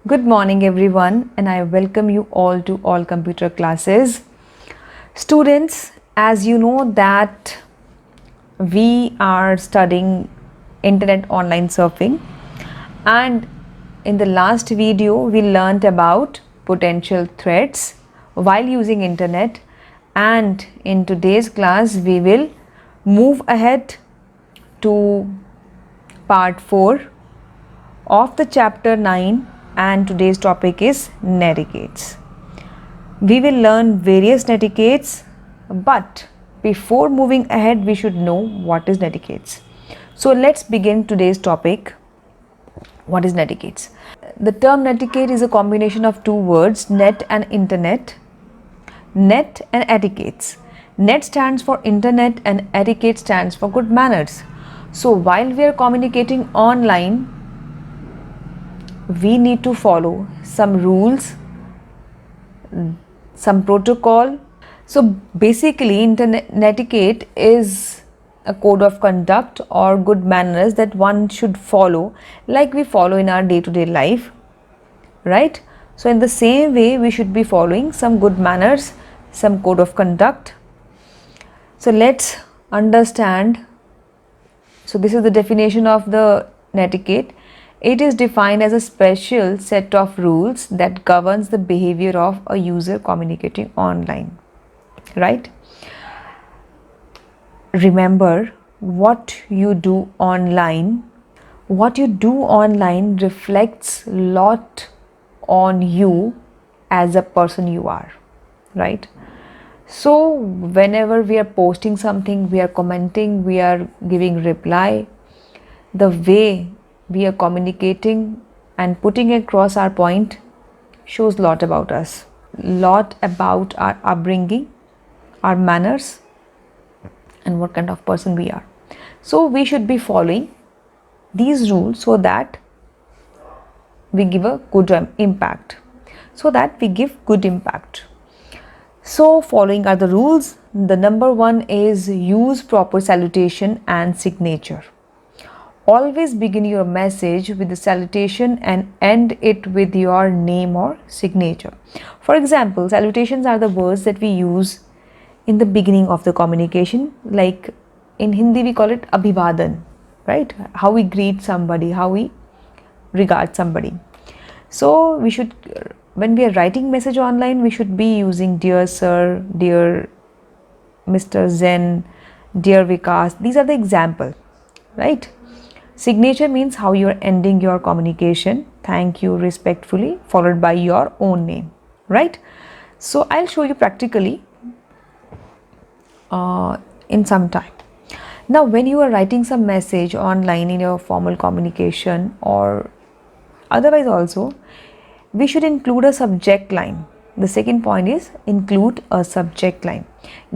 Good morning everyone, and I welcome you all to all computer classes. Students, as you know that we are studying internet online surfing, and in the last video we learned about potential threats while using internet, and in today's class we will move ahead to part 4 of the chapter 9, and today's topic is netiquettes. We will learn various netiquettes, but before moving ahead we should know what is netiquettes. So let's begin today's topic. What is netiquettes? The term netiquette is a combination of two words, net and internet. Net and etiquettes. Net stands for internet and etiquette stands for good manners. So while we are communicating online, we need to follow some rules, some protocol. So basically internet etiquette is a code of conduct or good manners that one should follow, like we follow in our day-to-day life, right? So in the same way we should be following some good manners, some code of conduct. So let's understand. So this is the definition of the netiquette. It is defined as a special set of rules that governs the behavior of a user communicating online, right? Remember, what you do online reflects a lot on you as a person you are, right? So whenever we are posting something, we are commenting, we are giving reply, the way we are communicating and putting across our point shows a lot about us, lot about our upbringing, our manners, and what kind of person we are. So we should be following these rules so that we give a good impact. So following are the rules. The number 1 is use proper salutation and signature. Always begin your message with the salutation and end it with your name or signature. For example, salutations are the words that we use in the beginning of the communication. Like in Hindi we call it abhivadan, right? How we greet somebody, how we regard somebody. So we should, when we are writing message online, we should be using dear sir, dear Mr. Zen, dear Vikas. These are the example, right? Signature means how you are ending your communication. Thank you, respectfully, followed by your own name, right? So I'll show you practically in some time. Now when you are writing some message online in your formal communication or otherwise also, we should include a subject line. The second point is include a subject line.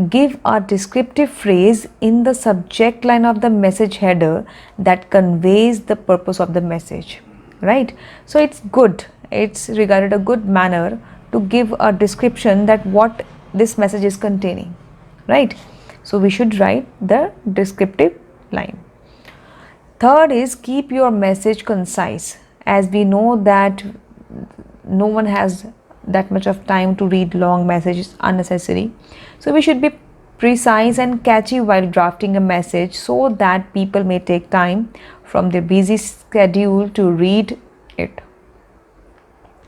Give a descriptive phrase in the subject line of the message header that conveys the purpose of the message, right? So it's good, it's regarded a good manner to give a description that what this message is containing, right? So we should write the descriptive line. Third is keep your message concise. As we know that no one has that much of time to read long messages unnecessary. So we should be precise and catchy while drafting a message so that people may take time from their busy schedule to read it,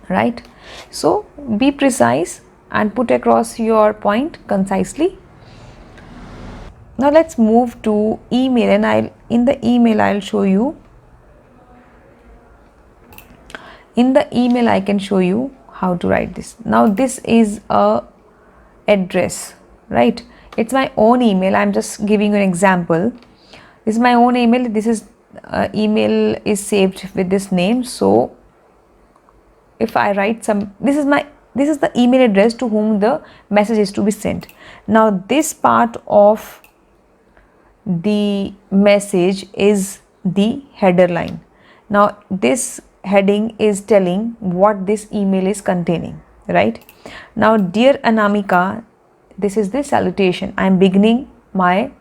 right? So be precise and put across your point concisely. Now let's move to email, and in the email I'll show you. In the email I can show you how to write this. Now this is a address, right? It's my own email. I'm just giving you an example. This is my own email. This is email is saved with this name. So if I write some, this is the email address to whom the message is to be sent. Now this part of the message is the header line. Now this heading is telling what this email is containing, right? Now dear Anamika, this is the salutation. I am beginning my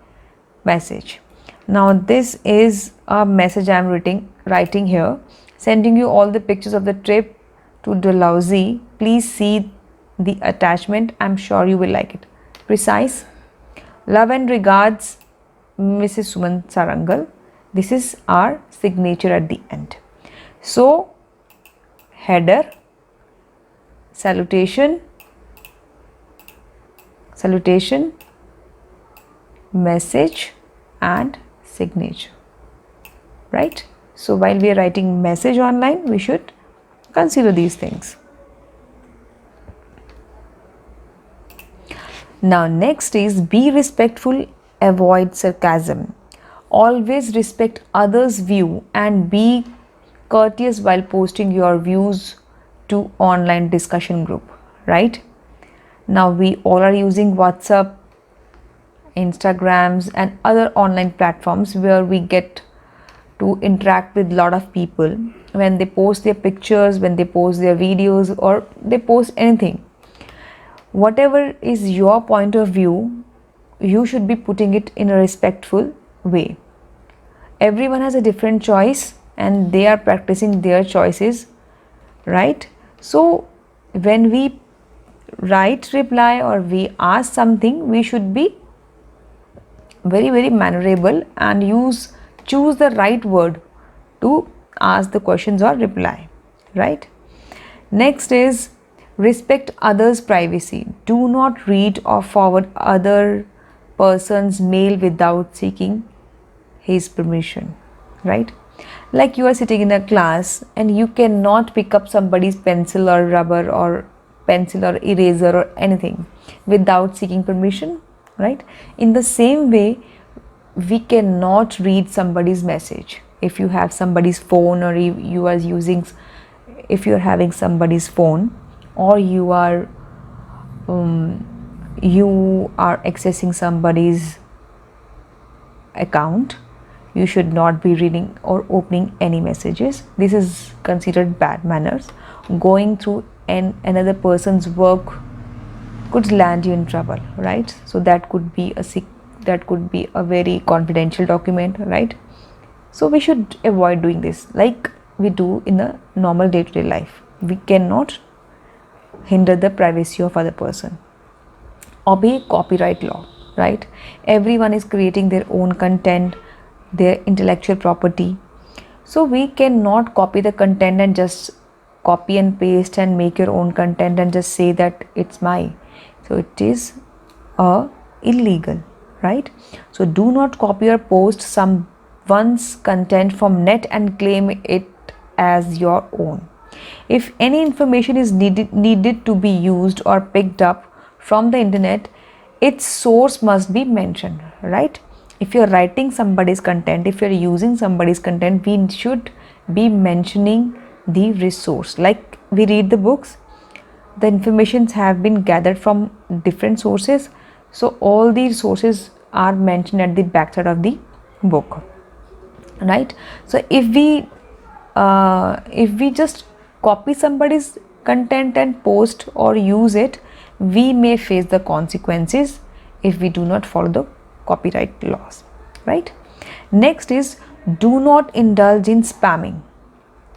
message. Now this is a message I am writing here, sending you all the pictures of the trip to Dalhousie. Please see the attachment. I'm sure you will like it. Precise. Love and regards, Mrs. Suman Sarangal. This is our signature at the end. So, header, salutation, message and signature, right? So while we are writing message online, we should consider these things. Now next is be respectful, avoid sarcasm. Always respect others' view and be courteous while posting your views to online discussion group, right? Now we all are using WhatsApp, Instagrams and other online platforms where we get to interact with a lot of people when they post their pictures, when they post their videos, or they post anything. Whatever is your point of view, you should be putting it in a respectful way. Everyone has a different choice and they are practicing their choices, right? So when we write reply or we ask something, we should be very mannerable and choose the right word to ask the questions or reply, right? Next is respect others' privacy. Do not read or forward other person's mail without seeking his permission, right? Like you are sitting in a class and you cannot pick up somebody's pencil or rubber or pencil or eraser or anything without seeking permission, right? In the same way, we cannot read somebody's message. If you have somebody's phone or you are using, if you are having somebody's phone or you are accessing somebody's account, you should not be reading or opening any messages. This is considered bad manners. Going through another person's work could land you in trouble, right? So that could be a very confidential document, right? So we should avoid doing this like we do in a normal day-to-day life. We cannot hinder the privacy of other person. Obey copyright law, right? Everyone is creating their own content, their intellectual property. So we cannot copy the content and just copy and paste and make your own content and just say that it's mine. So it is illegal, right? So do not copy or post someone's content from net and claim it as your own. If any information is needed to be used or picked up from the internet, its source must be mentioned, right? If you're writing somebody's content, if you're using somebody's content, we should be mentioning the resource. Like we read the books, the informations have been gathered from different sources, so all these sources are mentioned at the backside of the book, right? So if we just copy somebody's content and post or use it, we may face the consequences if we do not follow the copyright laws, right? Next is do not indulge in spamming,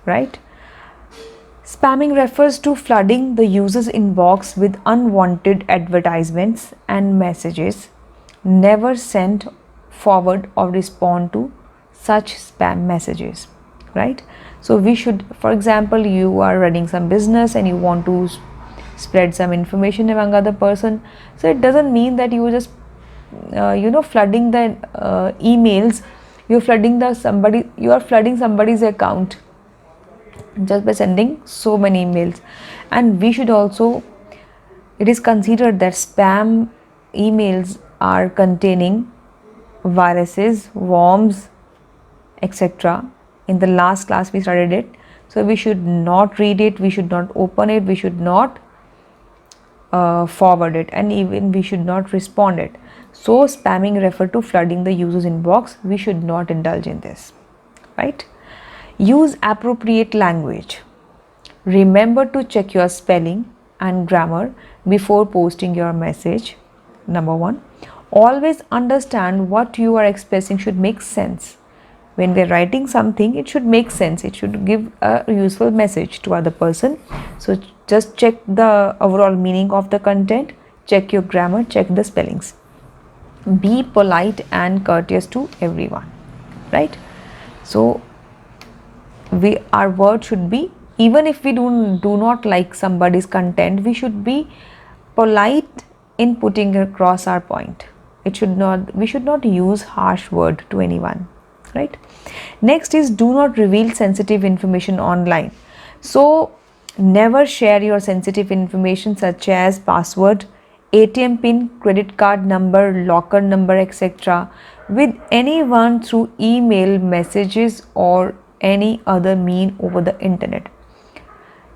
right? Spamming refers to flooding the user's inbox with unwanted advertisements and messages. Never send, forward or respond to such spam messages, right? So we should, for example, you are running some business and you want to spread some information among other person. So it doesn't mean that you just flooding the emails. You are flooding somebody's account just by sending so many emails. And we should also, it is considered that spam emails are containing viruses, worms, etc. In the last class we studied it. So we should not read it, we should not open it, we should not forward it, and even we should not respond it. So spamming refer to flooding the user's inbox. We should not indulge in this, right? Use appropriate language. Remember to check your spelling and grammar before posting your message. Number 1. Always understand what you are expressing should make sense. When we're writing something, it should make sense, it should give a useful message to other person. So just check the overall meaning of the content, check your grammar, check the spellings. Be polite and courteous to everyone, right? So our word should be, even if we do not like somebody's content, we should be polite in putting across our point. We should not use harsh word to anyone, right? Next is, do not reveal sensitive information online. So never share your sensitive information such as password, ATM pin, credit card number, locker number, etc. with anyone through email, messages, or any other mean over the internet.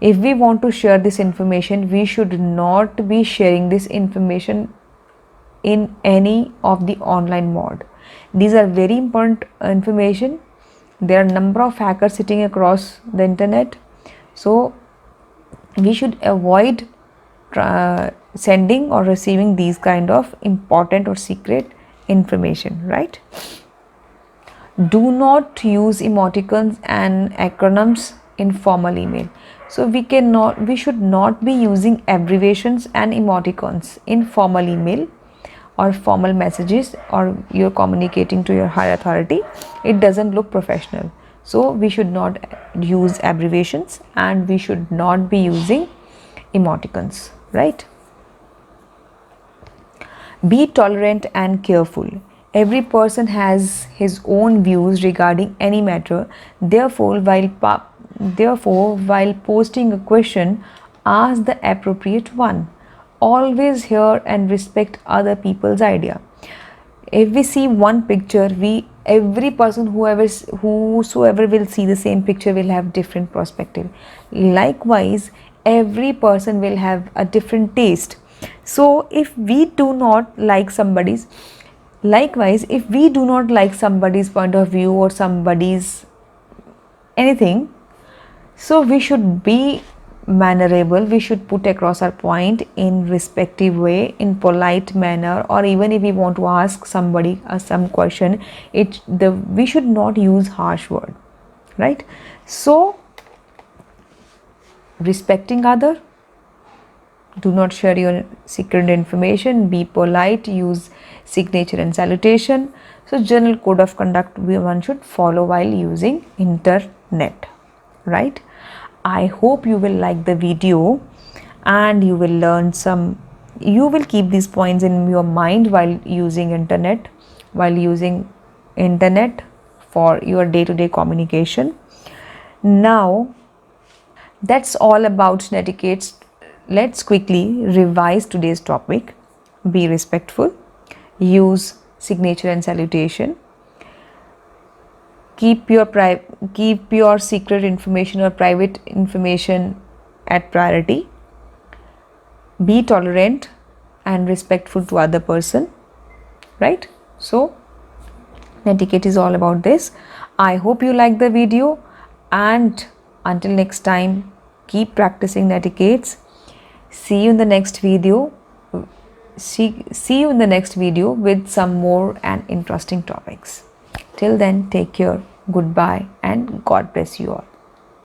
If we want to share this information, we should not be sharing this information in any of the online mode. These are very important information. There are a number of hackers sitting across the internet, so we should avoid sending or receiving these kind of important or secret information, right? Do not use emoticons and acronyms in formal email. So we should not be using abbreviations and emoticons in formal email or formal messages, or you're communicating to your higher authority. It doesn't look professional. So we should not use abbreviations and we should not be using emoticons, right? Be tolerant and careful. Every person has his own views regarding any matter. Therefore, while posting a question, ask the appropriate one. Always hear and respect other people's idea. If we see one picture, every person, whosoever will see the same picture will have different perspective. Likewise, every person will have a different taste. So if we do not like somebody's point of view or somebody's anything, so we should be mannerable. We should put across our point in respective way, in polite manner, or even if we want to ask somebody some question, we should not use harsh word, right? So respecting other, do not share your secret information, be polite, use signature and salutation. So general code of conduct one should follow while using internet, right? I hope you will like the video and you will learn you will keep these points in your mind while using internet for your day-to-day communication. Now that's all about netiquette. Let's quickly revise today's topic. Be respectful, use signature and salutation, keep your secret information or private information at priority, be tolerant and respectful to other person, right? So netiquette is all about this. I hope you like the video, and until next time, keep practicing netiquettes. See you in the next video. See you in the next video with some more and interesting topics. Till then, take care, goodbye, and God bless you all.